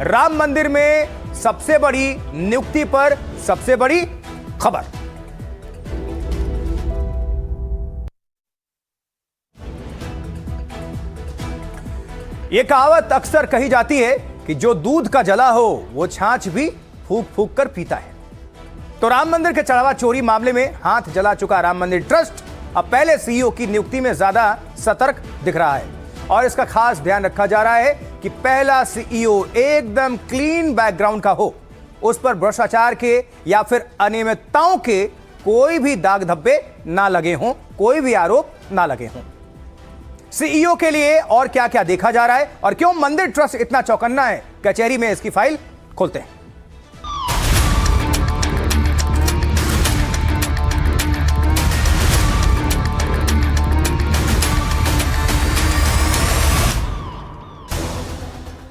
राम मंदिर में सबसे बड़ी नियुक्ति पर सबसे बड़ी खबर। यह कहावत अक्सर कही जाती है कि जो दूध का जला हो वो छाछ भी फूंक फूंक कर पीता है। तो राम मंदिर के चढ़ावा चोरी मामले में हाथ जला चुका राम मंदिर ट्रस्ट अब पहले सीईओ की नियुक्ति में ज्यादा सतर्क दिख रहा है और इसका खास ध्यान रखा जा रहा है कि पहला सीईओ एकदम क्लीन बैकग्राउंड का हो, उस पर भ्रष्टाचार के या फिर अनियमितताओं के कोई भी दाग धब्बे ना लगे हों, कोई भी आरोप ना लगे हों। सीईओ के लिए और क्या क्या देखा जा रहा है और क्यों मंदिर ट्रस्ट इतना चौकन्ना है, कचहरी में इसकी फाइल खोलते हैं।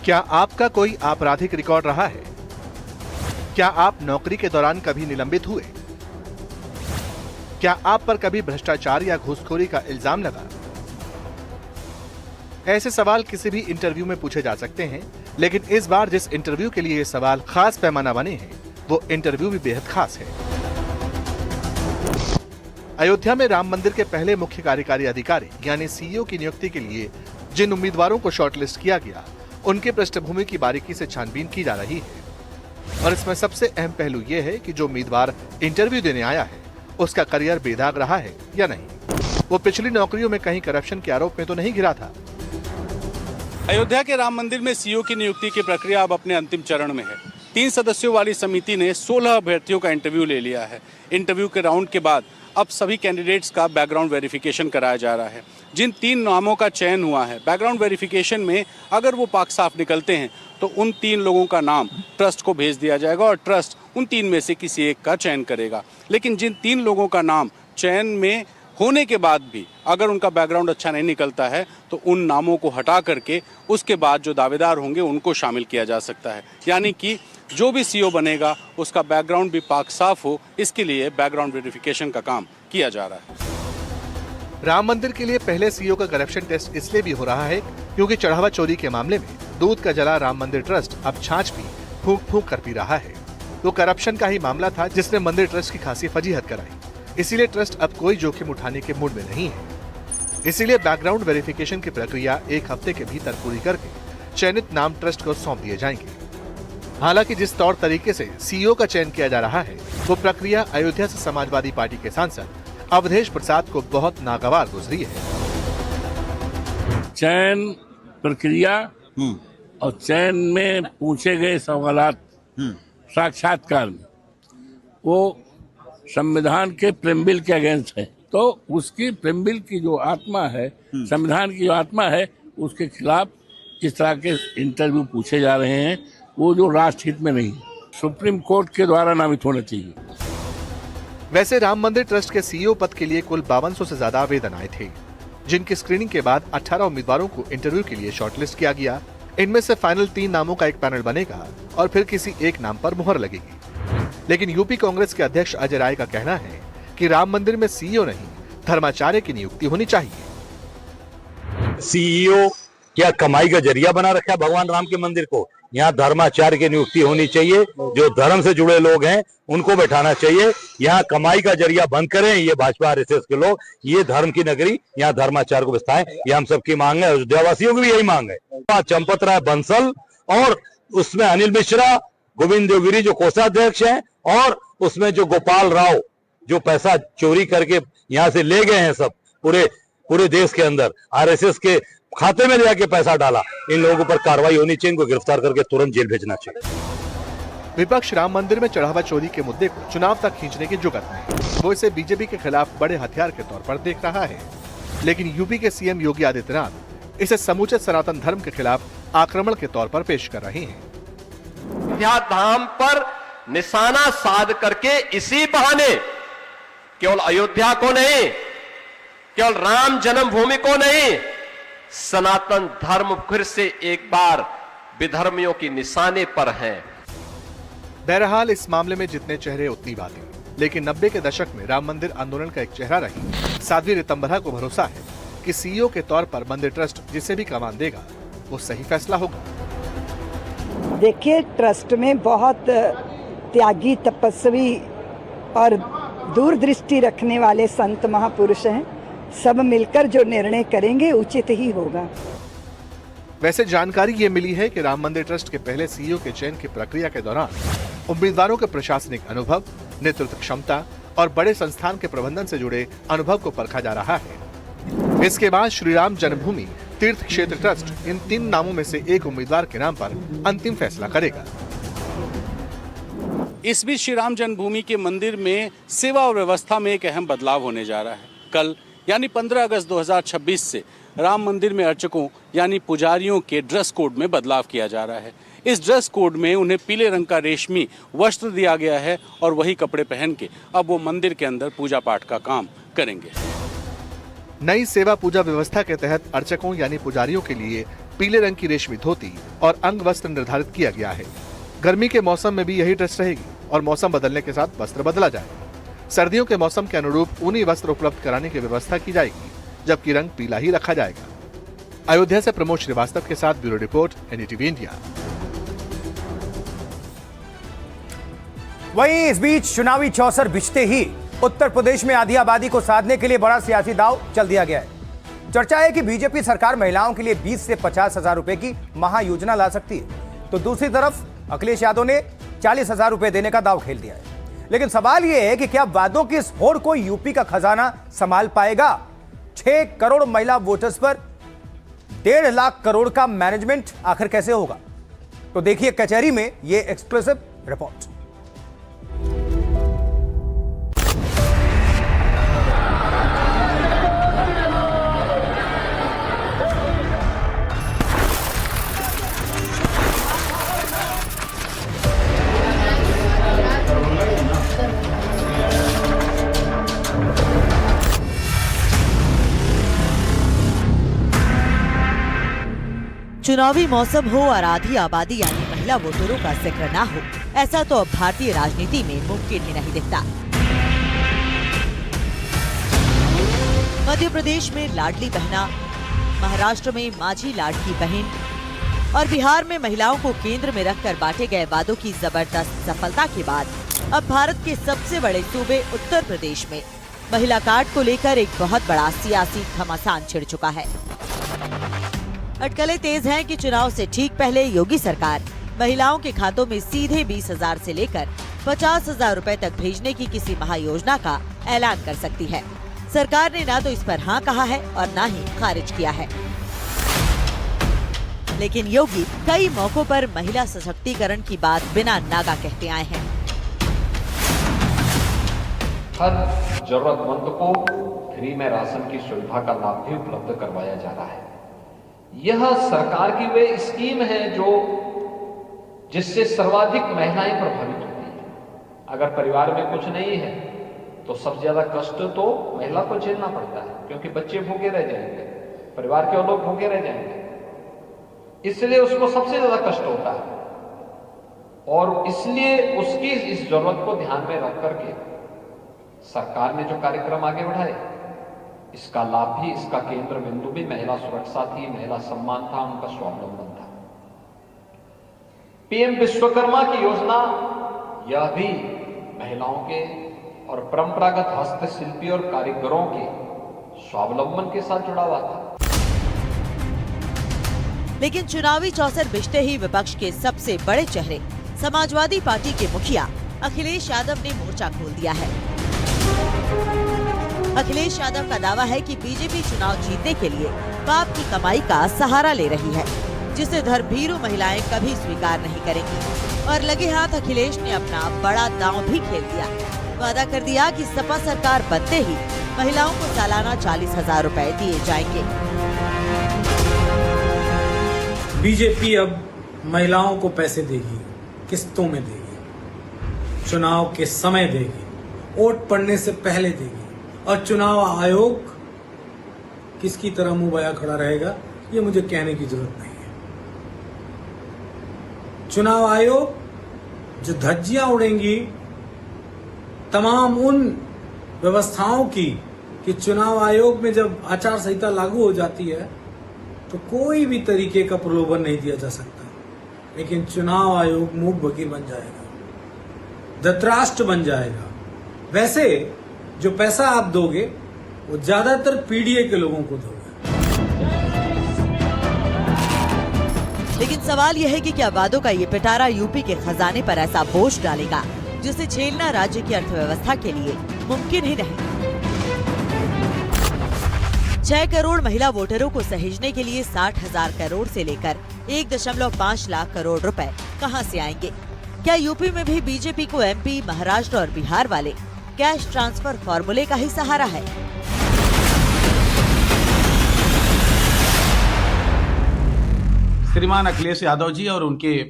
क्या आपका कोई आपराधिक रिकॉर्ड रहा है? क्या आप नौकरी के दौरान कभी निलंबित हुए? क्या आप पर कभी भ्रष्टाचार या घूसखोरी का इल्जाम लगा? ऐसे सवाल किसी भी इंटरव्यू में पूछे जा सकते हैं, लेकिन इस बार जिस इंटरव्यू के लिए ये सवाल खास पैमाना बने हैं, वो इंटरव्यू भी बेहद खास है। अयोध्या में राम मंदिर के पहले मुख्य कार्यकारी अधिकारी यानी सीईओ की नियुक्ति के लिए जिन उम्मीदवारों को शॉर्टलिस्ट किया गया, उनकी पृष्ठभूमि की बारीकी से छानबीन की जा रही है और इसमें सबसे अहम पहलू यह है कि जो उम्मीदवार इंटरव्यू देने आया है उसका करियर बेदाग रहा है या नहीं, वो पिछली नौकरियों में कहीं करप्शन के आरोप में तो नहीं घिरा था। अयोध्या के राम मंदिर में सीईओ की नियुक्ति की प्रक्रिया अब अपने अंतिम चरण में है। 3 सदस्यों वाली समिति ने 16 अभ्यर्थियों का इंटरव्यू ले लिया है। इंटरव्यू के राउंड के बाद अब सभी कैंडिडेट्स का बैकग्राउंड वेरिफिकेशन कराया जा रहा है। जिन 3 नामों का चयन हुआ है, बैकग्राउंड वेरिफिकेशन में अगर वो पाक साफ निकलते हैं तो उन 3 लोगों का नाम ट्रस्ट को भेज दिया जाएगा और ट्रस्ट उन 3 में से किसी एक का चयन करेगा। लेकिन जिन 3 लोगों का नाम चयन में होने के बाद भी अगर उनका बैकग्राउंड अच्छा नहीं निकलता है तो उन नामों को हटा करके उसके बाद जो दावेदार होंगे उनको शामिल किया जा सकता है। यानी कि जो भी सीईओ बनेगा उसका बैकग्राउंड भी पाक साफ हो, इसके लिए बैकग्राउंड वेरिफिकेशन का काम किया जा रहा है। राम मंदिर के लिए पहले सीईओ का करप्शन टेस्ट इसलिए भी हो रहा है क्योंकि चढ़ावा चोरी के मामले में दूध का जला राम मंदिर ट्रस्ट अब छाछ भी फूंक फूंक कर पी रहा है। वो करप्शन का ही मामला था जिसने मंदिर ट्रस्ट की खासी फजीहत कराई, इसीलिए ट्रस्ट अब कोई जोखिम उठाने के मूड में नहीं है। इसीलिए बैकग्राउंड वेरिफिकेशन की प्रक्रिया 1 हफ्ते के भीतर पूरी करके चयनित नाम ट्रस्ट को सौंप दिए जाएंगे। हालांकि जिस तौर तरीके से सीईओ का चयन किया जा रहा है, वो प्रक्रिया अयोध्या से समाजवादी पार्टी के सांसद अवधेश प्रसाद को बहुत नागवार गुजरी है। चयन प्रक्रिया और चयन में पूछे गए सवालात साक्षात्कार में वो संविधान के प्रेम्बिल के अगेंस्ट है, तो उसकी प्रेम्बिल की जो आत्मा है, संविधान की जो आत्मा है, उसके खिलाफ इस तरह के इंटरव्यू पूछे जा रहे हैं, वो जो राष्ट्रहित में नहीं, सुप्रीम कोर्ट के द्वारा नामित होना चाहिए। वैसे राम मंदिर ट्रस्ट के सीईओ पद के लिए कुल 5200 से ज्यादा आवेदन आए थे, जिनकी स्क्रीनिंग के बाद 18 उम्मीदवारों को इंटरव्यू के लिए शॉर्टलिस्ट किया गया। इनमें से फाइनल 3 नामों का एक पैनल बनेगा और फिर किसी एक नाम पर मुहर लगेगी। लेकिन यूपी कांग्रेस के अध्यक्ष अजय राय का कहना है कि राम मंदिर में सीईओ नहीं, धर्माचार्य की नियुक्ति होनी चाहिए। सीईओ क्या कमाई का जरिया बना रखा है भगवान राम के मंदिर को? यहाँ धर्माचार्य की नियुक्ति होनी चाहिए। जो धर्म से जुड़े लोग हैं उनको बैठाना चाहिए। यहाँ कमाई का जरिया बंद करें ये भाजपा आरएसएस के लोग। ये धर्म की नगरी, यहाँ धर्माचार्य को बसाएं, ये हम सबकी मांग है। अयोध्या वासियों की भी यही मांग है। चंपत राय बंसल और उसमें अनिल मिश्रा, गोविंद देवगिरी जो कोषाध्यक्ष हैं, और उसमें जो गोपाल राव जो पैसा चोरी करके यहाँ से ले गए हैं, सब पूरे देश के अंदर आरएसएस के खाते में जाके पैसा डाला, इन लोगों पर कार्रवाई होनी चाहिए। इनको गिरफ्तार करके तुरंत जेल भेजना चाहिए। विपक्ष राम मंदिर में चढ़ावा चोरी के मुद्दे को चुनाव तक खींचने की जुगत में वो इसे बीजेपी के खिलाफ बड़े हथियार के तौर पर देख रहा है। लेकिन यूपी के सीएम योगी आदित्यनाथ इसे समूचे सनातन धर्म के खिलाफ आक्रमण के तौर पर पेश कर रहे हैं। अयोध्या धाम पर निशाना साध करके इसी बहाने केवल अयोध्या को नहीं, केवल राम जन्मभूमि को नहीं, सनातन धर्म फिर से एक बार विधर्मियों की निशाने पर है। बहरहाल इस मामले में जितने चेहरे उतनी बातें, लेकिन 90 के दशक में राम मंदिर आंदोलन का एक चेहरा रही साध्वी रितंबरा को भरोसा है कि सीईओ के तौर पर मंदिर ट्रस्ट जिसे भी कमान देगा वो सही फैसला होगा। देखिए, ट्रस्ट में बहुत त्यागी, तपस्वी और दूरदृष्टि रखने वाले संत महापुरुष हैं। सब मिलकर जो निर्णय करेंगे उचित ही होगा। वैसे जानकारी ये मिली है कि राम मंदिर ट्रस्ट के पहले सीईओ के चयन की प्रक्रिया के दौरान उम्मीदवारों के प्रशासनिक अनुभव, नेतृत्व क्षमता और बड़े संस्थान के प्रबंधन से जुड़े अनुभव को परखा जा रहा है। इसके बाद श्री राम जन्मभूमि तीर्थ क्षेत्र ट्रस्ट इन 3 नामों में से एक उम्मीदवार के नाम पर अंतिम फैसला करेगा। इस बीच श्री राम जन्मभूमि के मंदिर में सेवा और व्यवस्था में एक अहम बदलाव होने जा रहा है। कल यानी 15 अगस्त 2026 से राम मंदिर में अर्चकों यानी पुजारियों के ड्रेस कोड में बदलाव किया जा रहा है। इस ड्रेस कोड में उन्हें पीले रंग का रेशमी वस्त्र दिया गया है और वही कपड़े पहन के अब वो मंदिर के अंदर पूजा पाठ का काम करेंगे। नई सेवा पूजा व्यवस्था के तहत अर्चकों यानी पुजारियों के लिए पीले रंग की रेशमी धोती और अंग वस्त्र निर्धारित किया गया है। गर्मी के मौसम में भी यही ड्रेस रहेगी और मौसम बदलने के साथ वस्त्र बदला जाएगा। सर्दियों के मौसम के अनुरूप ऊनी वस्त्र उपलब्ध कराने की व्यवस्था की जाएगी, जबकि रंग पीला ही रखा जाएगा। अयोध्या से प्रमोद श्रीवास्तव के साथ ब्यूरो रिपोर्ट, एनडीटीवी इंडिया। वहीं इस बीच चुनावी चौसर बिछते ही उत्तर प्रदेश में आधी आबादी को साधने के लिए बड़ा सियासी दांव चल दिया गया है। चर्चा है कि बीजेपी सरकार महिलाओं के लिए 20 से 50 हजार रुपए की महायोजना ला सकती है, तो दूसरी तरफ अखिलेश यादव ने 40 हजार रुपए देने का दांव खेल दिया है। लेकिन सवाल यह है कि क्या वादों की इस होड़ को यूपी का खजाना संभाल पाएगा? 6 करोड़ महिला वोटर्स पर 1.5 लाख करोड़ का मैनेजमेंट आखिर कैसे होगा? तो देखिए कचहरी में यह एक्सक्लूसिव रिपोर्ट। चुनावी मौसम हो और आधी आबादी यानी महिला वोटरों का जिक्र ना हो, ऐसा तो अब भारतीय राजनीति में मुमकिन ही नहीं दिखता। मध्य प्रदेश में लाडली बहना, महाराष्ट्र में माझी लाडकी बहन और बिहार में महिलाओं को केंद्र में रखकर बांटे गए वादों की जबरदस्त सफलता के बाद अब भारत के सबसे बड़े सूबे उत्तर प्रदेश में महिला कार्ड को लेकर एक बहुत बड़ा सियासी घमासान छिड़ चुका है। अटकलें तेज हैं कि चुनाव से ठीक पहले योगी सरकार महिलाओं के खातों में सीधे 20,000 से लेकर 50,000 रुपए तक भेजने की किसी महायोजना का ऐलान कर सकती है। सरकार ने ना तो इस पर हाँ कहा है और ना ही खारिज किया है। लेकिन योगी कई मौकों पर महिला सशक्तिकरण की बात बिना नागा कहते आए हैं। हर जरूरतमंद को फ्री में राशन की सुविधा का लाभ भी उपलब्ध करवाया जा रहा है। यह सरकार की वे स्कीम है जिससे सर्वाधिक महिलाएं प्रभावित होती हैं। अगर परिवार में कुछ नहीं है तो सबसे ज्यादा कष्ट तो महिला को झेलना पड़ता है, क्योंकि बच्चे भूखे रह जाएंगे, परिवार के लोग भूखे रह जाएंगे, इसलिए उसको सबसे ज्यादा कष्ट होता है। और इसलिए उसकी इस जरूरत को ध्यान में रख करके सरकार ने जो कार्यक्रम आगे बढ़ाए, इसका लाभ भी, इसका केंद्र बिंदु भी महिला सुरक्षा थी, महिला सम्मान था, उनका स्वावलंबन था। पीएम विश्वकर्मा की योजना, यह भी महिलाओं के और परंपरागत हस्तशिल्पी और कारीगरों के स्वावलंबन के साथ जुड़ा हुआ था। लेकिन चुनावी चौसर बिछते ही विपक्ष के सबसे बड़े चेहरे समाजवादी पार्टी के मुखिया अखिलेश यादव ने मोर्चा खोल दिया है। अखिलेश यादव का दावा है कि बीजेपी चुनाव जीतने के लिए पाप की कमाई का सहारा ले रही है, जिसे धर्मभीरू महिलाएं कभी स्वीकार नहीं करेंगी। और लगे हाथ अखिलेश ने अपना बड़ा दांव भी खेल दिया। वादा कर दिया कि सपा सरकार बनते ही महिलाओं को सालाना 40,000 रुपए दिए जाएंगे। बीजेपी अब महिलाओं को पैसे देगी, किस्तों में देगी, चुनाव के समय देगी, वोट पड़ने से पहले देगी, और चुनाव आयोग किसकी तरह मुंह बया खड़ा रहेगा ये मुझे कहने की जरूरत नहीं है। चुनाव आयोग जो धज्जियां उड़ेंगी तमाम उन व्यवस्थाओं की कि चुनाव आयोग में जब आचार संहिता लागू हो जाती है तो कोई भी तरीके का प्रलोभन नहीं दिया जा सकता। लेकिन चुनाव आयोग मूक बकीर बन जाएगा, धृतराष्ट्र बन जाएगा। वैसे जो पैसा आप दोगे वो ज्यादातर पीडीए के लोगों को दोगे। लेकिन सवाल यह है कि क्या वादों का ये पिटारा यूपी के खजाने पर ऐसा बोझ डालेगा जिसे झेलना राज्य की अर्थव्यवस्था के लिए मुमकिन ही नहीं। 6 करोड़ महिला वोटरों को सहेजने के लिए 60,000 करोड़ से लेकर 1.5 लाख करोड़ रुपए कहां से आएंगे? क्या यूपी में भी बीजेपी को एमपी, महाराष्ट्र और बिहार वाले कैश ट्रांसफर फॉर्मूले का ही सहारा है? श्रीमान अखिलेश यादव जी और उनके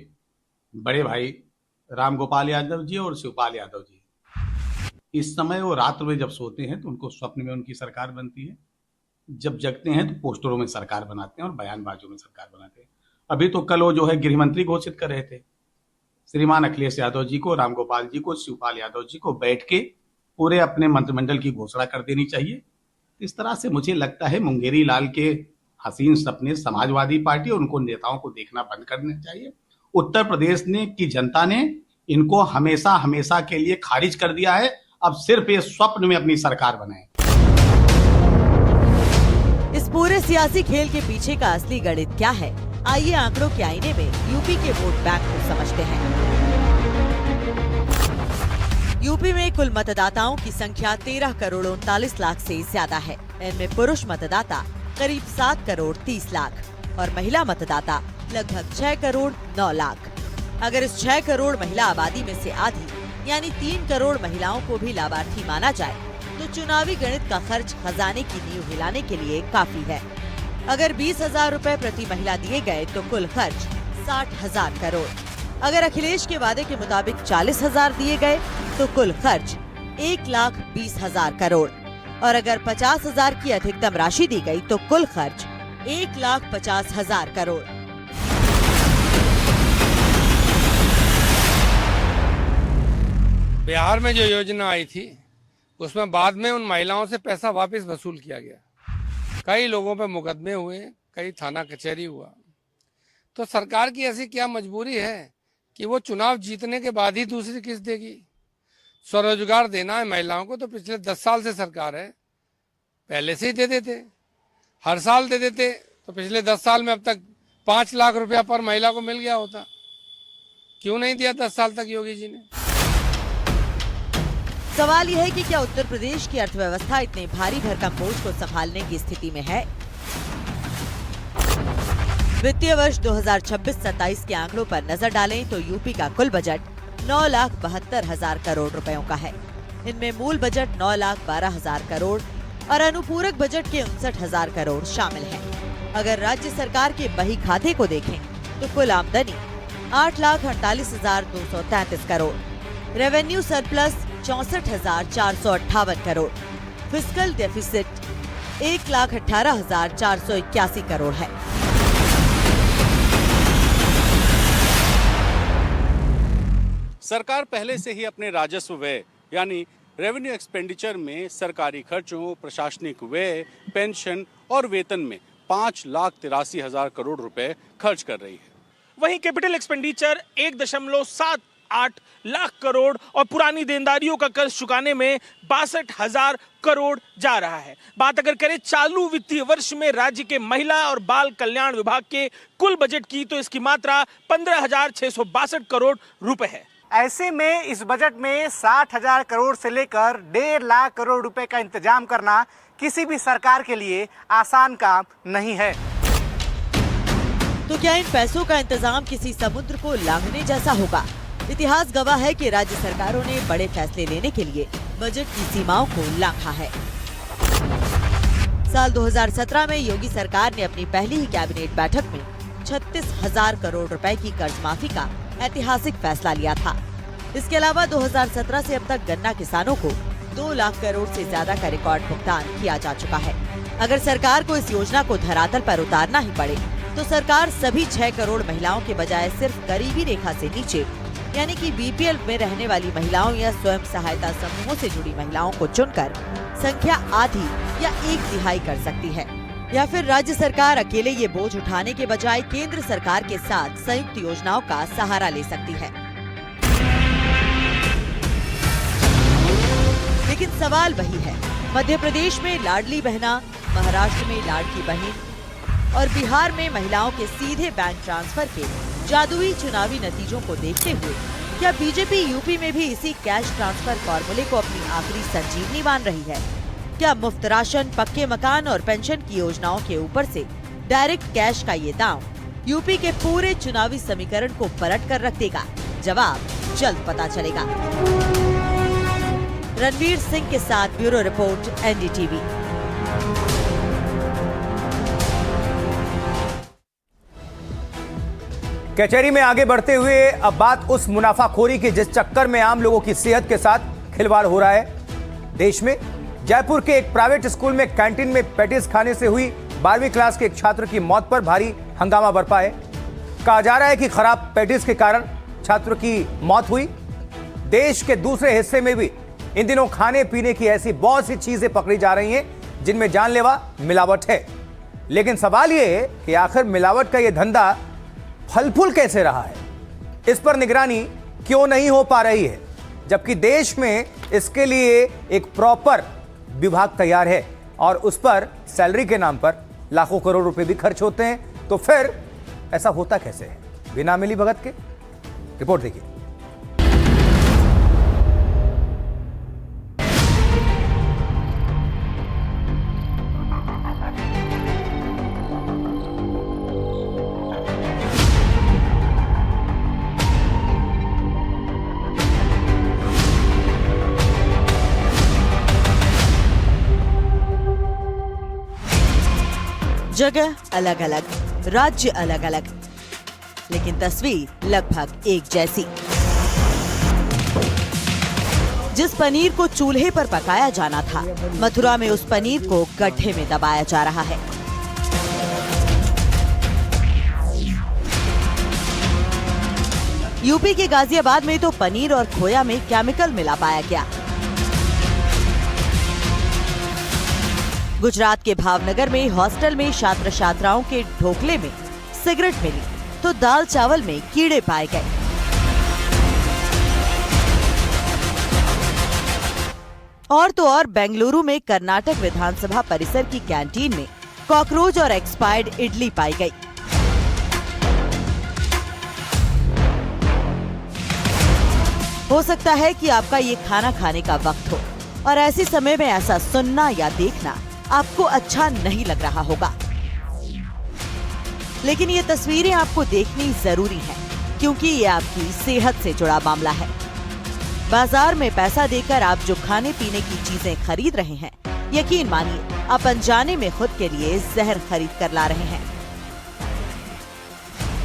बड़े भाई राम गोपाल यादव जी और शिवपाल यादव जी, इस समय वो रात में जब सोते हैं तो उनको स्वप्न में उनकी सरकार बनती है, जब जगते हैं तो पोस्टरों में सरकार बनाते हैं और बयानबाजों में सरकार बनाते हैं। अभी तो कल वो जो है गृह मंत्री घोषित कर रहे थे। श्रीमान अखिलेश यादव जी को, राम गोपाल जी को, शिवपाल यादव जी को बैठ के पूरे अपने मंत्रिमंडल की घोषणा कर देनी चाहिए। इस तरह से मुझे लगता है मुंगेरी लाल के हसीन सपने समाजवादी पार्टी और उनको नेताओं को देखना बंद करना चाहिए। उत्तर प्रदेश की जनता ने इनको हमेशा हमेशा के लिए खारिज कर दिया है। अब सिर्फ ये स्वप्न में अपनी सरकार बनाए। इस पूरे सियासी खेल के पीछे का असली गणित क्या है? आइए आंकड़ों के आईने में यूपी के वोट बैंक को समझते हैं। यूपी में कुल मतदाताओं की संख्या 13 करोड़ 39 लाख से ज्यादा है। इनमें पुरुष मतदाता करीब 7 करोड़ 30 लाख और महिला मतदाता लगभग 6 करोड़ 9 लाख। अगर इस 6 करोड़ महिला आबादी में से आधी यानी 3 करोड़ महिलाओं को भी लाभार्थी माना जाए तो चुनावी गणित का खर्च खजाने की नींव हिलाने के लिए काफी है। अगर 20,000 रुपए प्रति महिला दिए गए तो कुल खर्च 60,000 करोड़। अगर अखिलेश के वादे के मुताबिक 40,000 दिए गए तो कुल खर्च 1,20,000 करोड़ और अगर 50,000 की अधिकतम राशि दी गई तो कुल खर्च 1,50,000 करोड़। बिहार में जो योजना आई थी उसमें बाद में उन महिलाओं से पैसा वापस वसूल किया गया। कई लोगों पे मुकदमे हुए, कई थाना कचहरी हुआ। तो सरकार की ऐसी क्या मजबूरी है कि वो चुनाव जीतने के बाद ही दूसरी किस्त देगी? स्वरोजगार देना है महिलाओं को तो पिछले 10 साल से सरकार है, पहले से ही दे देते, हर साल दे देते तो पिछले 10 साल में अब तक 5 लाख रुपया पर महिला को मिल गया होता। क्यों नहीं दिया 10 साल तक योगी जी ने? सवाल यह है कि क्या उत्तर प्रदेश की अर्थव्यवस्था इतने भारी भरकम बोझ को संभालने की स्थिति में है? वित्तीय वर्ष 2026-27 के आंकड़ों पर नजर डालें तो यूपी का कुल बजट 9,72,000 करोड़ रुपयों का है। इनमें मूल बजट 9,12,000 करोड़ और अनुपूरक बजट के 59,000 करोड़ शामिल हैं। अगर राज्य सरकार के बही खाते को देखें तो कुल आमदनी 8,48,233 crore, revenue surplus 64,458 crore, fiscal deficit 1,18,481 crore है। सरकार पहले से ही अपने राजस्व व्यय यानी रेवेन्यू एक्सपेंडिचर में सरकारी खर्चों, प्रशासनिक व्यय, पेंशन और वेतन में 5,83,000 करोड़ रुपए खर्च कर रही है। वहीं कैपिटल एक्सपेंडिचर 1.78 लाख करोड़ और पुरानी देनदारियों का कर्ज चुकाने में 62,000 करोड़ जा रहा है। बात अगर करें चालू वित्तीय वर्ष में राज्य के महिला और बाल कल्याण विभाग के कुल बजट की तो इसकी मात्रा 15,662 करोड़ रुपए है। ऐसे में इस बजट में 60,000 करोड़ से लेकर 1.5 लाख करोड़ रुपए का इंतजाम करना किसी भी सरकार के लिए आसान काम नहीं है। तो क्या इन पैसों का इंतजाम किसी समुद्र को लांघने जैसा होगा? इतिहास गवाह है कि राज्य सरकारों ने बड़े फैसले लेने के लिए बजट की सीमाओं को लांघा है। साल 2017 में योगी सरकार ने अपनी पहली ही कैबिनेट बैठक में 36,000 करोड़ रुपए की कर्ज माफी का ऐतिहासिक फैसला लिया था। इसके अलावा 2017 से अब तक गन्ना किसानों को 2 लाख करोड़ से ज्यादा का रिकॉर्ड भुगतान किया जा चुका है। अगर सरकार को इस योजना को धरातल पर उतारना ही पड़े तो सरकार सभी 6 करोड़ महिलाओं के बजाय सिर्फ गरीबी रेखा से नीचे यानी कि बीपीएल में रहने वाली महिलाओं या स्वयं सहायता समूहों से जुड़ी महिलाओं को चुनकर संख्या आधी या 1/3 कर सकती है। या फिर राज्य सरकार अकेले ये बोझ उठाने के बजाय केंद्र सरकार के साथ संयुक्त योजनाओं का सहारा ले सकती है। लेकिन सवाल वही है, मध्य प्रदेश में लाडली बहना, महाराष्ट्र में लाडकी बहन और बिहार में महिलाओं के सीधे बैंक ट्रांसफर के जादुई चुनावी नतीजों को देखते हुए क्या बीजेपी यूपी में भी इसी कैश ट्रांसफर फॉर्मूले को अपनी आखिरी संजीवनी मान रही है? क्या मुफ्त राशन, पक्के मकान और पेंशन की योजनाओं के ऊपर से डायरेक्ट कैश का ये दांव यूपी के पूरे चुनावी समीकरण को पलट कर रख देगा? जवाब जल्द पता चलेगा। रणवीर सिंह के साथ ब्यूरो रिपोर्ट, एनडीटीवी। कचहरी में आगे बढ़ते हुए अब बात उस मुनाफाखोरी की जिस चक्कर में आम लोगों की सेहत के साथ खिलवाड़ हो रहा है। देश में जयपुर के एक प्राइवेट स्कूल में कैंटीन में पैटीज खाने से हुई 12वीं क्लास के एक छात्र की मौत पर भारी हंगामा बरपा है। कहा जा रहा है कि खराब पैटीज के कारण छात्र की मौत हुई। देश के दूसरे हिस्से में भी इन दिनों खाने पीने की ऐसी बहुत सी चीजें पकड़ी जा रही हैं जिनमें जानलेवा मिलावट है। लेकिन सवाल यह है कि आखिर मिलावट का यह धंधा फल फूल कैसे रहा है? इस पर निगरानी क्यों नहीं हो पा रही है, जबकि देश में इसके लिए एक प्रॉपर विभाग तैयार है और उस पर सैलरी के नाम पर लाखों करोड़ रुपए भी खर्च होते हैं। तो फिर ऐसा होता कैसे है? बिना मिली भगत के रिपोर्ट देखिए। जगह अलग अलग, राज्य अलग अलग, लेकिन तस्वीर लगभग एक जैसी। जिस पनीर को चूल्हे पर पकाया जाना था, मथुरा में उस पनीर को गड्ढे में दबाया जा रहा है। यूपी के गाजियाबाद में तो पनीर और खोया में केमिकल मिला पाया गया। गुजरात के भावनगर में हॉस्टल में छात्र छात्राओं के ढोकले में सिगरेट मिली तो दाल चावल में कीड़े पाए गए। और तो और बेंगलुरु में कर्नाटक विधानसभा परिसर की कैंटीन में कॉकरोच और एक्सपायर्ड इडली पाई गई। हो सकता है कि आपका ये खाना खाने का वक्त हो और ऐसे समय में ऐसा सुनना या देखना आपको अच्छा नहीं लग रहा होगा, लेकिन ये तस्वीरें आपको देखनी जरूरी है क्योंकि ये आपकी सेहत से जुड़ा मामला है। बाजार में पैसा देकर आप जो खाने पीने की चीजें खरीद रहे हैं, यकीन मानिए आप अनजाने में खुद के लिए जहर खरीद कर ला रहे हैं।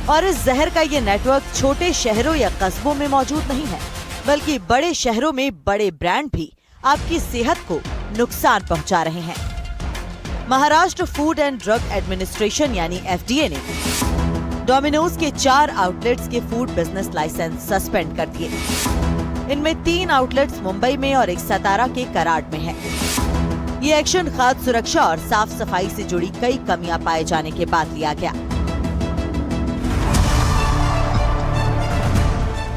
और इस जहर का ये नेटवर्क छोटे शहरों या कस्बों में मौजूद नहीं है, बल्कि बड़े शहरों में बड़े ब्रांड भी आपकी सेहत को नुकसान पहुंचा रहे हैं। Maharashtra food and drug administration यानी एफडीए ने डोमिनोज के 4 आउटलेट्स के फूड बिजनेस लाइसेंस सस्पेंड कर दिए। इनमें 3 आउटलेट्स मुंबई में और एक सतारा के कराड में है। ये एक्शन खाद्य सुरक्षा और साफ सफाई से जुड़ी कई कमियां पाए जाने के बाद लिया गया।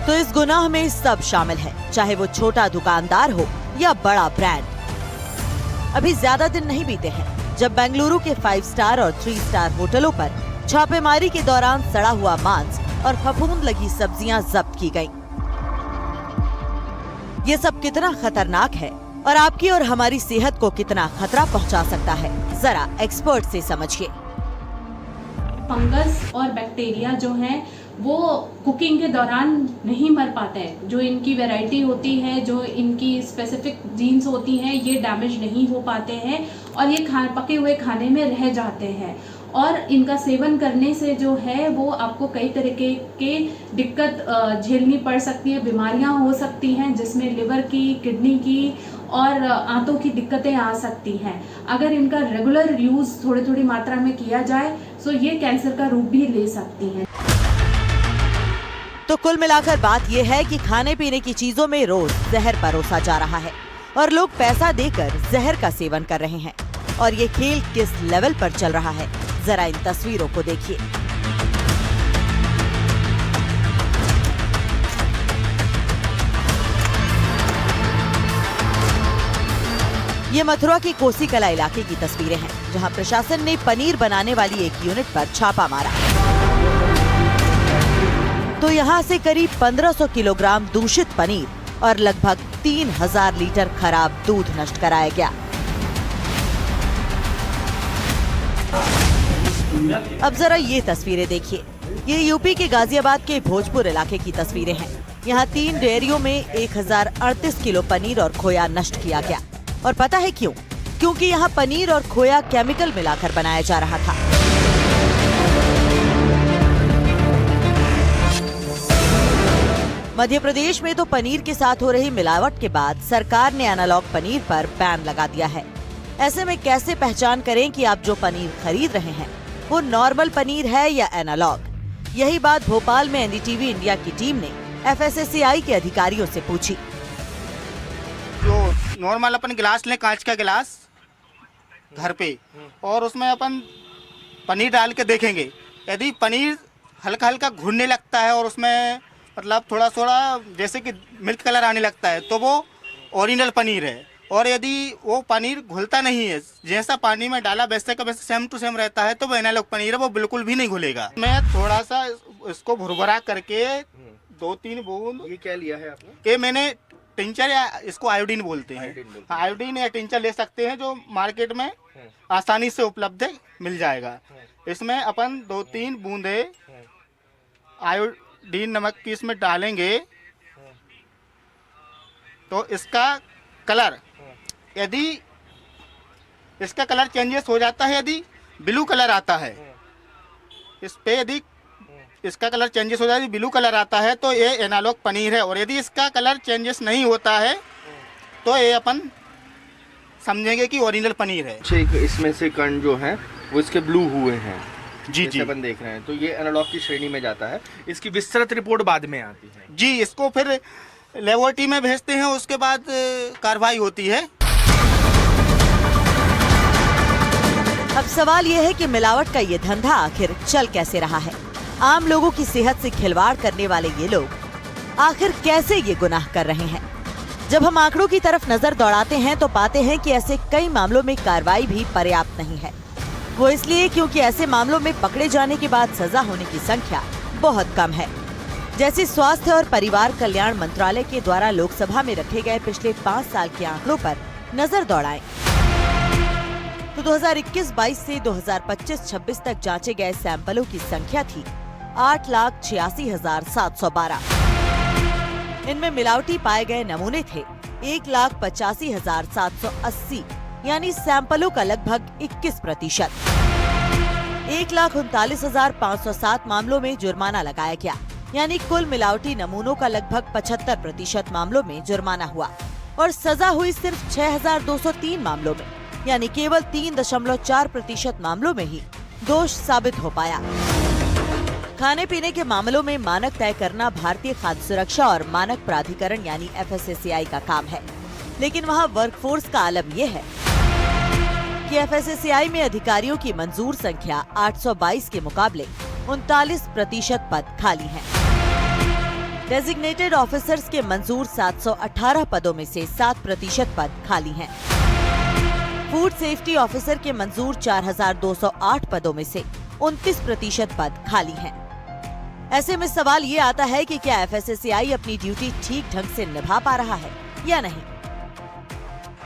तो इस गुनाह में सब शामिल है, चाहे वो छोटा दुकानदार हो या बड़ा ब्रांड। अभी ज्यादा दिन नहीं बीते हैं जब बेंगलुरु के 5 स्टार और 3 स्टार होटलों पर छापेमारी के दौरान सड़ा हुआ मांस और फफूंद लगी सब्जियां जब्त की गईं। ये सब कितना खतरनाक है और आपकी और हमारी सेहत को कितना खतरा पहुंचा सकता है, जरा एक्सपर्ट से समझिए। फंगस और बैक्टीरिया जो हैं वो कुकिंग के दौरान नहीं मर पाते हैं। जो इनकी वैरायटी होती है, जो इनकी स्पेसिफिक जीन्स होती हैं, ये डैमेज नहीं हो पाते हैं और ये पके हुए खाने में रह जाते हैं। और इनका सेवन करने से जो है वो आपको कई तरीके के दिक्कत झेलनी पड़ सकती है, बीमारियां हो सकती हैं जिसमें लिवर की, किडनी की और आंतों की दिक्कतें आ सकती हैं। अगर इनका रेगुलर यूज थोड़ी थोड़ी मात्रा में किया जाए तो ये कैंसर का रूप भी ले सकती हैं। तो कुल मिलाकर बात यह है कि खाने पीने की चीजों में रोज जहर परोसा जा रहा है और लोग पैसा देकर जहर का सेवन कर रहे हैं। और ये खेल किस लेवल पर चल रहा है, जरा इन तस्वीरों को देखिए। ये मथुरा के कोसी कला इलाके की तस्वीरें हैं, जहां प्रशासन ने पनीर बनाने वाली एक यूनिट पर छापा मारा तो यहां से करीब 1500 किलोग्राम दूषित पनीर और लगभग 3000 लीटर खराब दूध नष्ट कराया गया। अब जरा ये तस्वीरें देखिए। ये यूपी के गाजियाबाद के भोजपुर इलाके की तस्वीरें हैं। यहाँ 3 डेयरियों में 1038 किलो पनीर और खोया नष्ट किया गया। और पता है क्यों? क्योंकि यहाँ पनीर और खोया केमिकल मिलाकर बनाया जा रहा था। मध्य प्रदेश में तो पनीर के साथ हो रही मिलावट के बाद सरकार ने एनालॉग पनीर पर बैन लगा दिया है। ऐसे में कैसे पहचान करें कि आप जो पनीर खरीद रहे हैं वो नॉर्मल पनीर है या एनालॉग? यही बात भोपाल में एनडीटीवी इंडिया की टीम ने एफएसएसएआई के अधिकारियों से पूछी। जो नॉर्मल अपन गिलास लें, कांच का गिलास घर पे, और उसमें अपन पनीर डाल के देखेंगे। यदि पनीर हल्का हल्का घुलने लगता है और उसमें मतलब थोड़ा थोड़ा जैसे कि मिल्क कलर आने लगता है तो वो ओरिजिनल पनीर है। और यदि वो पनीर घुलता नहीं है, जैसा पानी में डाला वैसे का वैसे सेम टू सेम रहता है, तो वो एनालॉग पनीर है, वो बिल्कुल भी नहीं घुलेगा। मैं थोड़ा सा इसको भुरभुरा करके 2-3 बूंद, ये क्या लिया है आपने? ये मैंने टिंचर या इसको आयोडीन बोलते हैं, आयोडीन या टिंचर ले सकते हैं, जो मार्केट में आसानी से उपलब्ध है, मिल जाएगा। इसमें अपन 2-3 बूंदे आयोडीन नमक की इसमें डालेंगे तो इसका कलर, यदि इसका कलर चेंजेस हो जाता है, यदि ब्लू कलर आता है इस पे, यदि इसका कलर चेंजेस हो जाता है, ब्लू कलर आता है तो ये एनालॉग पनीर है। और यदि इसका कलर चेंजेस नहीं होता है तो ये अपन समझेंगे कि ओरिजिनल पनीर है। इसमें से कण जो हैं वो इसके ब्लू हुए हैं, जी अपन देख रहे हैं, तो ये एनालॉग की श्रेणी में जाता है। इसकी विस्तृत रिपोर्ट बाद में आती है जी। इसको फिर लेबोरेटरी में भेजते हैं, उसके बाद कार्रवाई होती है। अब सवाल यह है कि मिलावट का ये धंधा आखिर चल कैसे रहा है? आम लोगों की सेहत से खिलवाड़ करने वाले ये लोग आखिर कैसे ये गुनाह कर रहे हैं? जब हम आंकड़ों की तरफ नजर दौड़ाते हैं तो पाते हैं कि ऐसे कई मामलों में कार्रवाई भी पर्याप्त नहीं है। वो इसलिए क्योंकि ऐसे मामलों में पकड़े जाने के बाद सजा होने की संख्या बहुत कम है। जैसे स्वास्थ्य और परिवार कल्याण मंत्रालय के द्वारा लोकसभा में रखे गए पिछले 5 साल के आंकड़ों पर नजर दौड़ाएं तो 2021-22 से 2025-26 तक जांचे गए सैंपलों की संख्या थी 8,86,712। इनमें मिलावटी पाए गए नमूने थे 1,85,780, यानी सैंपलों का लगभग 21%। 1,39,507 मामलों में जुर्माना लगाया गया, यानी कुल मिलावटी नमूनों का लगभग 75% मामलों में जुर्माना हुआ। और सजा हुई सिर्फ 6,203 मामलों में, यानी केवल 3.4% मामलों में ही दोष साबित हो पाया। खाने पीने के मामलों में मानक तय करना भारतीय खाद्य सुरक्षा और मानक प्राधिकरण यानी एफएसएसएआई का काम है, लेकिन वहाँ वर्कफोर्स का आलम यह है कि एफएसएसएआई में अधिकारियों की मंजूर संख्या 822 के मुकाबले 39% पद खाली हैं। डेजिग्नेटेड ऑफिसर्स के मंजूर 718 पदों में से 7% पद खाली हैं। फूड सेफ्टी ऑफिसर के मंजूर 4,208 पदों में से 29% पद खाली हैं। ऐसे में सवाल ये आता है कि क्या एफएसएसएआई अपनी ड्यूटी ठीक ढंग से निभा पा रहा है या नहीं?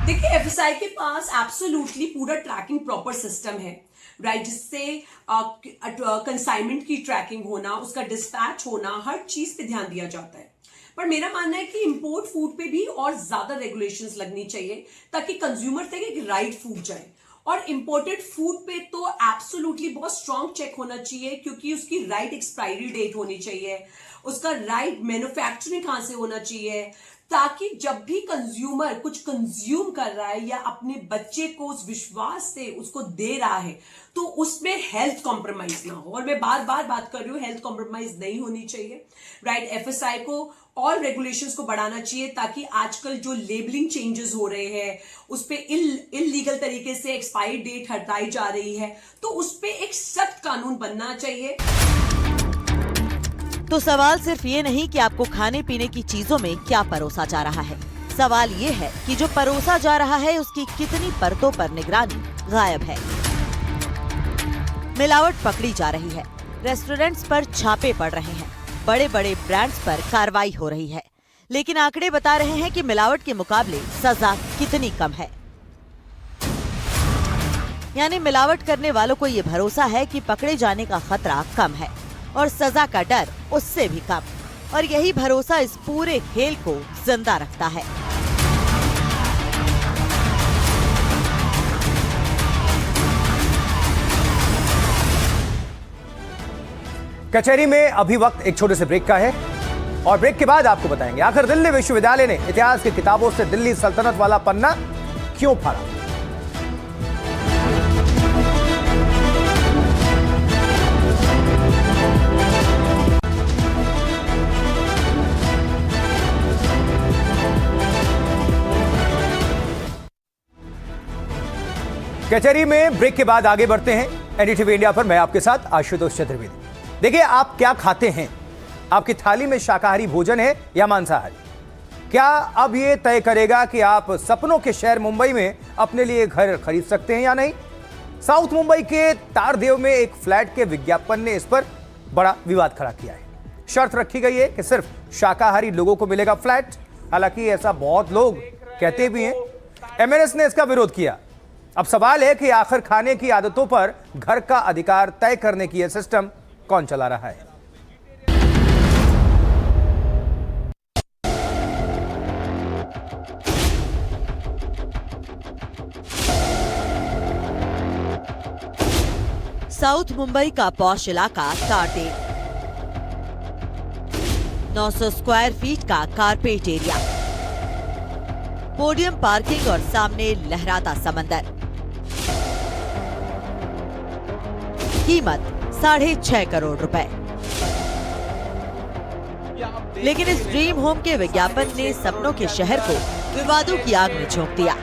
देखिए, एफएसआई के पास एब्सोल्युटली पूरा ट्रैकिंग प्रॉपर सिस्टम है, राइट, जिससे कंसाइनमेंट की ट्रैकिंग होना, उसका डिस्पैच होना, हर चीज पे ध्यान दिया जाता है। पर मेरा मानना है कि इंपोर्ट फूड पे भी और ज्यादा रेगुलेशंस लगनी चाहिए ताकि कंज्यूमर तक एक राइट फूड जाए। और इंपोर्टेड फूड पे तो एब्सोल्युटली बहुत स्ट्रॉन्ग चेक होना चाहिए, क्योंकि उसकी राइट एक्सपायरी डेट होनी चाहिए उसका राइट मैन्युफैक्चरिंग कहां से होना चाहिए, ताकि जब भी कंज्यूमर कुछ कंज्यूम कर रहा है या अपने बच्चे को उस विश्वास से उसको दे रहा है तो उसमें हेल्थ कॉम्प्रोमाइज ना हो। और मैं बार बार बात कर रही हूँ, हेल्थ कॉम्प्रोमाइज नहीं होनी चाहिए। राइट, एफएसआई को और रेगुलेशंस को बढ़ाना चाहिए ताकि आजकल जो लेबलिंग चेंजेस हो रहे हैं उस पे इलीगल तरीके से एक्सपायरी डेट हटाई जा रही है, तो उस पे एक सख्त कानून बनना चाहिए। तो सवाल सिर्फ ये नहीं कि आपको खाने पीने की चीजों में क्या परोसा जा रहा है, सवाल ये है कि जो परोसा जा रहा है उसकी कितनी परतों पर निगरानी गायब है। मिलावट पकड़ी जा रही है, रेस्टोरेंट्स पर छापे पड़ रहे हैं, बड़े बड़े ब्रांड्स पर कार्रवाई हो रही है, लेकिन आंकड़े बता रहे हैं कि मिलावट के मुकाबले सजा कितनी कम है। यानी मिलावट करने वालों को ये भरोसा है कि पकड़े जाने का खतरा कम है और सजा का डर उससे भी कम, और यही भरोसा इस पूरे खेल को जिंदा रखता है। कचहरी में अभी वक्त एक छोटे से ब्रेक का है और ब्रेक के बाद आपको बताएंगे आखिर दिल्ली विश्वविद्यालय ने इतिहास की किताबों से दिल्ली सल्तनत वाला पन्ना क्यों फाड़ा। कचहरी में ब्रेक के बाद आगे बढ़ते हैं एनडीटीवी इंडिया पर। मैं आपके साथ आशुतोष चतुर्वेदी। देखिए, आप क्या खाते हैं, आपकी थाली में शाकाहारी भोजन है या मांसाहारी? क्या अब यह तय करेगा कि आप सपनों के शहर मुंबई में अपने लिए घर खरीद सकते हैं या नहीं? साउथ मुंबई के तारदेव में एक फ्लैट के विज्ञापन ने इस पर बड़ा विवाद खड़ा किया है। शर्त रखी गई है कि सिर्फ शाकाहारी लोगों को मिलेगा फ्लैट। हालांकि ऐसा बहुत लोग कहते भी हैं। एमएनएस ने इसका विरोध किया। अब सवाल है कि आखिर खाने की आदतों पर घर का अधिकार तय करने की यह सिस्टम कौन चला रहा है? साउथ मुंबई का पॉश इलाका तारदेव, 900 स्क्वायर फीट का कारपेट एरिया, पोडियम पार्किंग और सामने लहराता समंदर। कीमत 6.5 करोड़ रुपए। लेकिन इस ड्रीम होम के विज्ञापन ने सपनों के शहर को विवादों की आग में झोंक दिया।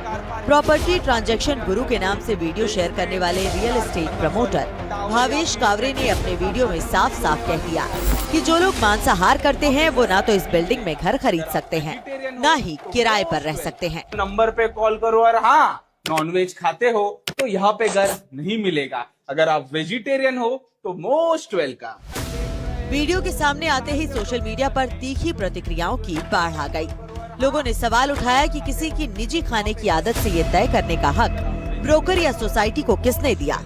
प्रॉपर्टी ट्रांजैक्शन गुरु के नाम से वीडियो शेयर करने वाले real estate promoter Bhavesh Kaware ने अपने वीडियो में साफ साफ कह दिया कि जो लोग मांसाहार करते हैं वो ना तो इस बिल्डिंग में घर खरीद सकते हैं, ना ही किराए पर रह सकते हैं। नंबर पे कॉल करो और हाँ नॉनवेज खाते हो तो यहाँ पे घर नहीं मिलेगा। अगर आप वेजिटेरियन हो तो मोस्ट वेलकम। वीडियो के सामने आते ही सोशल मीडिया पर तीखी प्रतिक्रियाओं की बाढ़ आ गई। लोगों ने सवाल उठाया कि किसी की निजी खाने की आदत से ये तय करने का हक ब्रोकर या सोसाइटी को किसने दिया।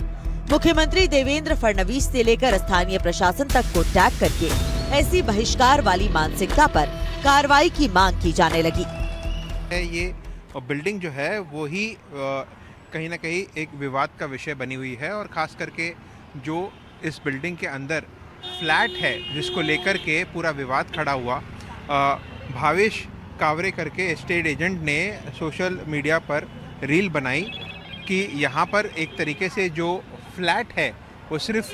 मुख्यमंत्री देवेंद्र फडणवीस से लेकर स्थानीय प्रशासन तक को टैग करके ऐसी बहिष्कार वाली मानसिकता पर कार्रवाई की मांग की जाने लगी। ये बिल्डिंग जो है वो ही कहीं ना कहीं एक विवाद का विषय बनी हुई है, और खास करके जो इस बिल्डिंग के अंदर फ्लैट है जिसको लेकर के पूरा विवाद खड़ा हुआ। भावेश कावरे करके एस्टेट एजेंट ने सोशल मीडिया पर रील बनाई कि यहाँ पर एक तरीके से जो फ्लैट है वो सिर्फ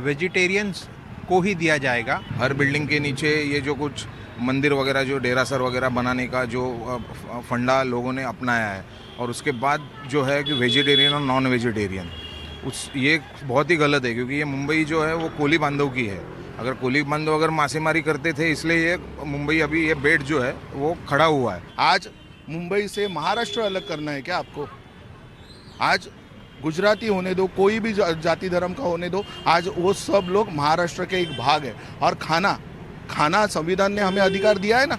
वेजिटेरियंस को ही दिया जाएगा। हर बिल्डिंग के नीचे ये जो कुछ मंदिर वगैरह जो डेरासर वगैरह बनाने का जो फंडा लोगों ने अपनाया है, और उसके बाद जो है कि वेजिटेरियन और नॉन वेजिटेरियन, ये बहुत ही गलत है, क्योंकि ये मुंबई जो है वो कोली बांधव की है। अगर कोली बांधव अगर मासेमारी करते थे, इसलिए ये मुंबई अभी ये बेट जो है वो खड़ा हुआ है। आज मुंबई से महाराष्ट्र अलग करना है क्या आपको? आज गुजराती होने दो, कोई भी जाति धर्म का होने दो, आज वो सब लोग महाराष्ट्र के एक भाग है। और खाना संविधान ने हमें अधिकार दिया है ना।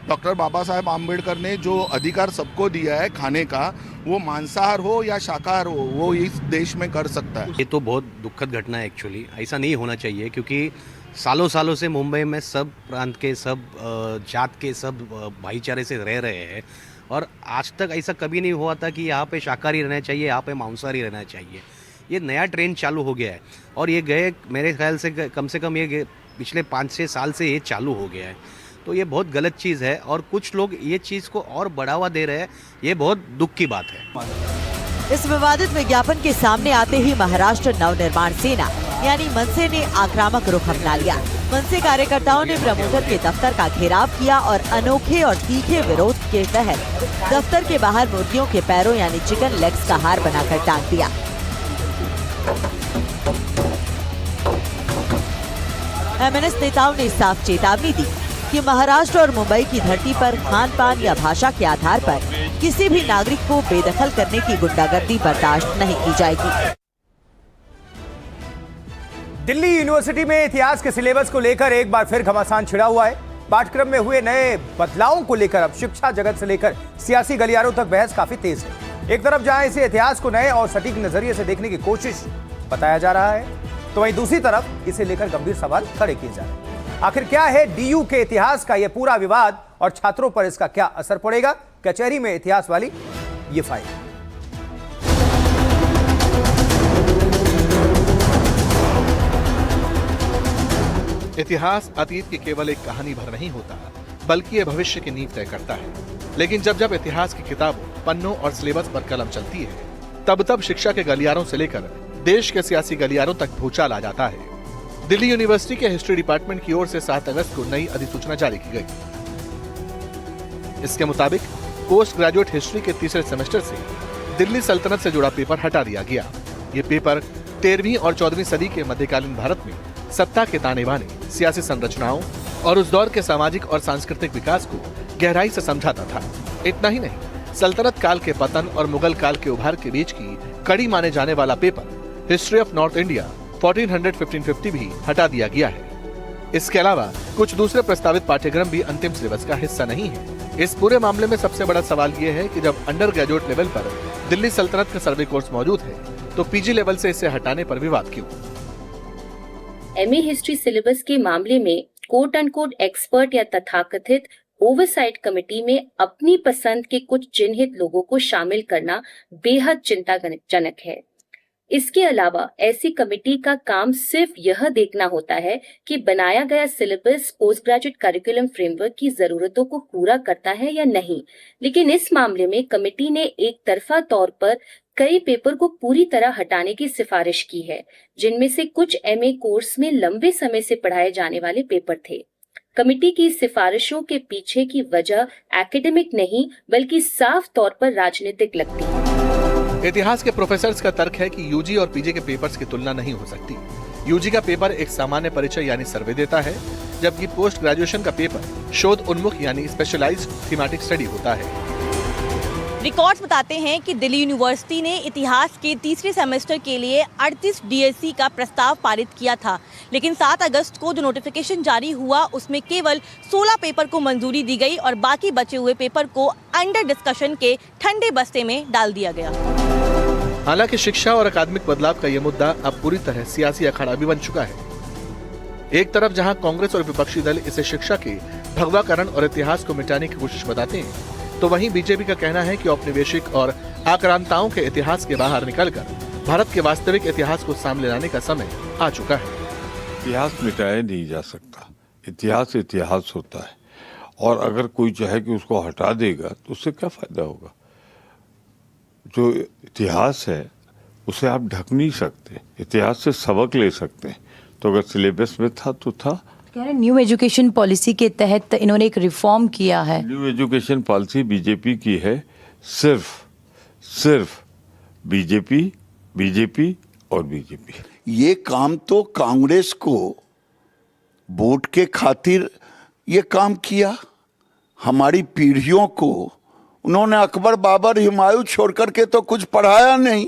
डॉक्टर बाबा साहेब आम्बेडकर ने जो अधिकार सबको दिया है खाने का, वो मांसाहार हो या शाकाहार हो, वो इस देश में कर सकता है। ये तो बहुत दुखद घटना है एक्चुअली। ऐसा नहीं होना चाहिए, क्योंकि सालों सालों से मुंबई में सब प्रांत के, सब जात के, सब भाईचारे से रह रहे हैं, और आज तक ऐसा कभी नहीं हुआ था कि यहाँ पे शाकाहारी रहना चाहिए, यहाँ पे मांसाहारी रहना चाहिए। ये नया ट्रेंड चालू हो गया है, और ये गए मेरे ख्याल से कम ये पिछले 5-6 साल से ये चालू हो गया है, तो ये बहुत गलत चीज़ है और कुछ लोग ये चीज़ को और बढ़ावा दे रहे हैं, ये बहुत दुख की बात है। इस विवादित विज्ञापन के सामने आते ही महाराष्ट्र नवनिर्माण सेना यानी मनसे ने आक्रामक रुख अपना लिया। मनसे कार्यकर्ताओं ने प्रमोटर के दफ्तर का घेराव किया और अनोखे और तीखे विरोध के तहत दफ्तर के बाहर मुर्गियों के पैरों यानी चिकन लेग्स का हार बनाकर टांग दिया। एमएनएस नेताओं ने साफ चेतावनी दी कि महाराष्ट्र और मुंबई की धरती पर खान पान या भाषा के आधार पर किसी भी नागरिक को बेदखल करने की गुंडागर्दी बर्दाश्त नहीं की जाएगी। दिल्ली यूनिवर्सिटी में इतिहास के सिलेबस को लेकर एक बार फिर घमासान छिड़ा हुआ है। पाठ्यक्रम में हुए नए बदलावों को लेकर अब शिक्षा जगत से लेकर सियासी गलियारों तक बहस काफी तेज है। एक तरफ जहां इसे इतिहास को नए और सटीक नजरिए से देखने की कोशिश बताया जा रहा है, तो वहीं दूसरी तरफ इसे लेकर गंभीर सवाल खड़े किए जा रहे हैं। आखिर क्या है डीयू के इतिहास का यह पूरा विवाद और छात्रों पर इसका क्या असर पड़ेगा? कचहरी में इतिहास वाली ये फाइल। इतिहास अतीत की केवल एक कहानी भर नहीं होता, बल्कि ये भविष्य की नींव तय करता है। लेकिन जब जब इतिहास की किताबों, पन्नों और सिलेबस पर कलम चलती है, तब तब शिक्षा के गलियारों से लेकर देश के सियासी गलियारों तक भूचाल आ जाता है। दिल्ली यूनिवर्सिटी के हिस्ट्री डिपार्टमेंट की ओर से 7 अगस्त को नई अधिसूचना जारी की गई। इसके मुताबिक पोस्ट ग्रेजुएट हिस्ट्री के तीसरे सेमेस्टर से दिल्ली सल्तनत से जुड़ा पेपर हटा दिया गया। ये पेपर 13वीं और 14वीं सदी के मध्यकालीन भारत में सत्ता के ताने बाने, सियासी संरचनाओं और उस दौर के सामाजिक और सांस्कृतिक विकास को गहराई से समझाता था। इतना ही नहीं, सल्तनत काल के पतन और मुगल काल के उभार के बीच की कड़ी माने जाने वाला paper history of north India 1400-1550 भी हटा दिया गया है। इसके अलावा कुछ दूसरे प्रस्तावित पाठ्यक्रम भी अंतिम सिलेबस का हिस्सा नहीं है। इस पूरे मामले में सबसे बड़ा सवाल ये है कि जब अंडर ग्रेजुएट लेवल पर दिल्ली सल्तनत का सर्वे कोर्स मौजूद है, तो पीजी लेवल से इसे हटाने पर विवाद क्यों? एमए हिस्ट्री सिलेबस के मामले में कोट अनकोट एक्सपर्ट या तथाकथित ओवरसाइट कमेटी में अपनी पसंद के कुछ चिन्हित लोगों को शामिल करना बेहद चिंताजनक है। इसके अलावा ऐसी कमेटी का काम सिर्फ यह देखना होता है कि बनाया गया syllabus post graduate curriculum framework की जरूरतों को पूरा करता है या नहीं। लेकिन इस मामले में कमेटी ने एक तरफा तौर पर कई पेपर को पूरी तरह हटाने की सिफारिश की है, जिनमें से कुछ एमए कोर्स में लंबे समय से पढ़ाए जाने वाले पेपर थे। कमेटी की सिफारिशों के पीछे की वजह एकेडमिक नहीं बल्कि साफ तौर पर राजनीतिक लगती है। इतिहास के प्रोफेसर्स का तर्क है कि यूजी और पीजी के पेपर्स की तुलना नहीं हो सकती। यूजी का पेपर एक सामान्य परिचय यानी सर्वे देता है, जबकि पोस्ट ग्रेजुएशन का पेपर शोध उन्मुख यानी स्पेशलाइज्ड थीमेटिक स्टडी होता है। रिकॉर्ड्स बताते हैं कि दिल्ली यूनिवर्सिटी ने इतिहास के तीसरे सेमेस्टर के लिए 38 डीएससी का प्रस्ताव पारित किया था, लेकिन 7 अगस्त को जो नोटिफिकेशन जारी हुआ उसमें केवल 16 पेपर को मंजूरी दी गई और बाकी बचे हुए पेपर को अंडर डिस्कशन के ठंडे बस्ते में डाल दिया गया। हालांकि शिक्षा और अकादमिक बदलाव का यह मुद्दा अब पूरी तरह सियासी अखाड़ा भी बन चुका है। एक तरफ जहां कांग्रेस और विपक्षी दल इसे शिक्षा के भगवाकरण और इतिहास को मिटाने की कोशिश बताते हैं, तो वहीं बीजेपी का कहना है कि औपनिवेशिक और आक्रांताओं के इतिहास के बाहर निकलकर भारत के वास्तविक इतिहास को सामने लाने का समय आ चुका है। इतिहास मिटाया नहीं जा सकता, इतिहास इतिहास होता है, और अगर कोई चाहे कि उसको हटा देगा तो उससे क्या फायदा होगा? जो इतिहास है उसे आप ढक नहीं सकते, इतिहास से सबक ले सकते हैं। तो अगर सिलेबस में था तो था। न्यू एजुकेशन पॉलिसी के तहत इन्होंने एक रिफॉर्म किया है। न्यू एजुकेशन पॉलिसी बीजेपी की है, सिर्फ बीजेपी और बीजेपी। ये काम तो कांग्रेस को वोट के खातिर ये काम किया। हमारी पीढ़ियों को उन्होंने अकबर बाबर हुमायूं छोड़ करके तो कुछ पढ़ाया नहीं।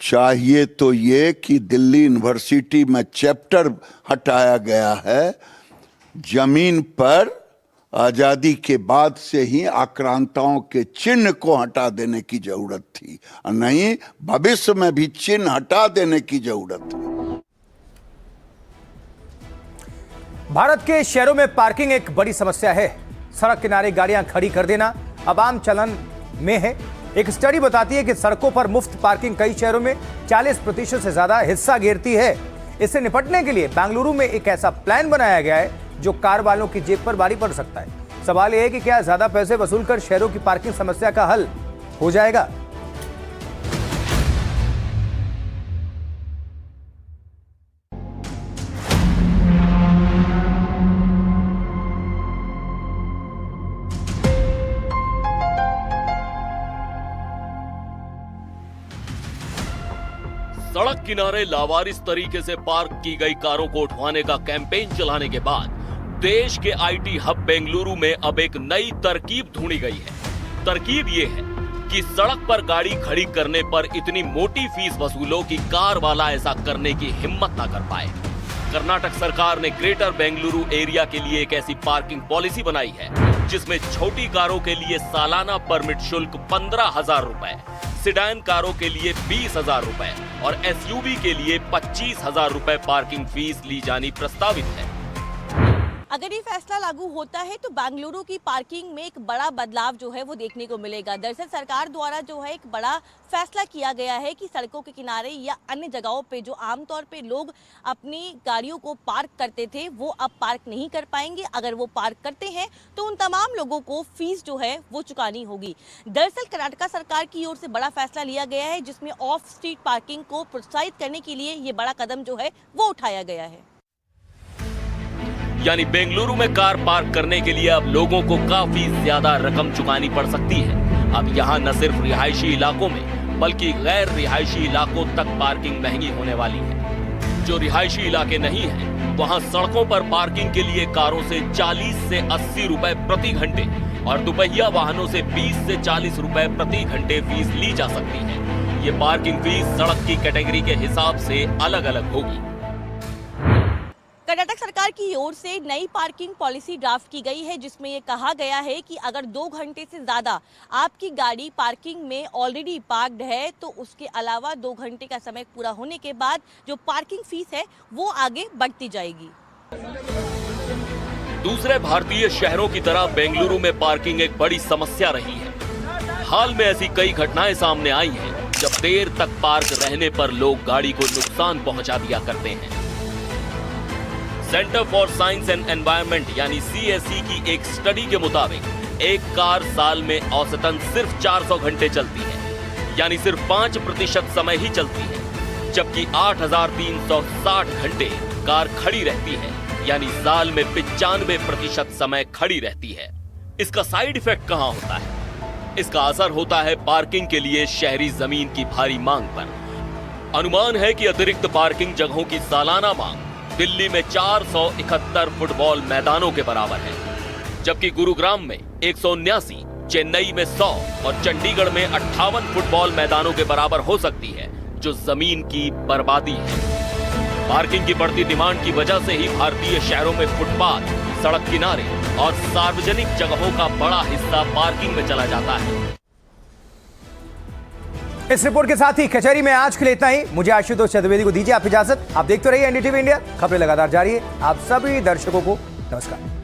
चाहिए तो ये कि दिल्ली यूनिवर्सिटी में चैप्टर हटाया गया है। जमीन पर आजादी के बाद से ही आक्रांताओं के चिन्ह को हटा देने की जरूरत थी, और नहीं भविष्य में भी चिन्ह हटा देने की जरूरत है। भारत के शहरों में पार्किंग एक बड़ी समस्या है। सड़क किनारे गाड़ियां खड़ी कर देना अब आम चलन में है। एक स्टडी बताती है कि सड़कों पर मुफ्त पार्किंग कई शहरों में 40% से ज्यादा हिस्सा घेरती है। इससे निपटने के लिए बेंगलुरु में एक ऐसा प्लान बनाया गया है जो कार वालों की जेब पर भारी पड़ सकता है। सवाल यह है कि क्या ज्यादा पैसे वसूल कर शहरों की पार्किंग समस्या का हल हो जाएगा? सड़क किनारे लावारिस तरीके से पार्क की गई कारों को उठवाने का कैंपेन चलाने के बाद देश के आईटी हब बेंगलुरु में अब एक नई तरकीब ढूंढी गई है। तरकीब ये है कि सड़क पर गाड़ी खड़ी करने पर इतनी मोटी फीस वसूलो कि कार वाला ऐसा करने की हिम्मत ना कर पाए। कर्नाटक सरकार ने ग्रेटर बेंगलुरु एरिया के लिए एक ऐसी पार्किंग पॉलिसी बनाई है जिसमें छोटी कारों के लिए सालाना परमिट शुल्क 15,000 रुपए, सिडान कारों के लिए 20,000 रुपए और एसयूवी के लिए 25,000 रुपए पार्किंग फीस ली जानी प्रस्तावित है। अगर ये फैसला लागू होता है तो बेंगलुरु की पार्किंग में एक बड़ा बदलाव जो है वो देखने को मिलेगा। दरअसल सरकार द्वारा जो है एक बड़ा फैसला किया गया है कि सड़कों के किनारे या अन्य जगहों पे जो आमतौर पे लोग अपनी गाड़ियों को पार्क करते थे वो अब पार्क नहीं कर पाएंगे। अगर वो पार्क करते हैं तो उन तमाम लोगों को फीस जो है वो चुकानी होगी। दरअसल कर्नाटक सरकार की ओर से बड़ा फैसला लिया गया है जिसमें ऑफ स्ट्रीट पार्किंग को प्रोत्साहित करने के लिए ये बड़ा कदम जो है वो उठाया गया है। यानी बेंगलुरु में कार पार्क करने के लिए अब लोगों को काफी ज्यादा रकम चुकानी पड़ सकती है। अब यहाँ न सिर्फ रिहायशी इलाकों में बल्कि गैर रिहायशी इलाकों तक पार्किंग महंगी होने वाली है। जो रिहायशी इलाके नहीं हैं, वहाँ सड़कों पर पार्किंग के लिए कारों से 40 से 80 रुपए प्रति घंटे और दुपहिया वाहनों से 20 से 40 रुपए प्रति घंटे फीस ली जा सकती है। ये पार्किंग फीस सड़क की कैटेगरी के हिसाब से अलग अलग होगी। कर्नाटक सरकार की ओर से नई पार्किंग पॉलिसी ड्राफ्ट की गई है जिसमें ये कहा गया है कि अगर 2 घंटे से ज्यादा आपकी गाड़ी पार्किंग में ऑलरेडी पार्क्ड है तो उसके अलावा 2 घंटे का समय पूरा होने के बाद जो पार्किंग फीस है वो आगे बढ़ती जाएगी। दूसरे भारतीय शहरों की तरह बेंगलुरु में पार्किंग एक बड़ी समस्या रही है। हाल में ऐसी कई घटनाएं सामने आई हैं जब देर तक पार्क रहने पर लोग गाड़ी को नुकसान पहुंचा दिया करते हैं। Centre for science and environment यानी CSE की एक स्टडी के मुताबिक एक कार साल में औसतन सिर्फ 400 घंटे चलती है, यानी सिर्फ 5% समय ही चलती है, जबकि 8,360 घंटे कार खड़ी रहती है, यानी साल में 95% समय खड़ी रहती है। इसका साइड इफेक्ट कहां होता है? इसका असर होता है पार्किंग के लिए शहरी जमीन की भारी मांग पर। अनुमान है कि अतिरिक्त पार्किंग जगहों की सालाना मांग दिल्ली में 471 फुटबॉल मैदानों के बराबर है, जबकि गुरुग्राम में 179, चेन्नई में 100 और चंडीगढ़ में 58 फुटबॉल मैदानों के बराबर हो सकती है, जो जमीन की बर्बादी है। पार्किंग की बढ़ती डिमांड की वजह से ही भारतीय शहरों में फुटपाथ, सड़क किनारे और सार्वजनिक जगहों का बड़ा हिस्सा पार्किंग में चला जाता है। इस रिपोर्ट के साथ ही कचहरी में आज के लिए इतना ही। मुझे आशुतोष चतुर्वेदी को दीजिए आप इजाजत। आप देखते रहिए एनडीटीवी इंडिया। खबरें लगातार जारी है। आप सभी दर्शकों को नमस्कार।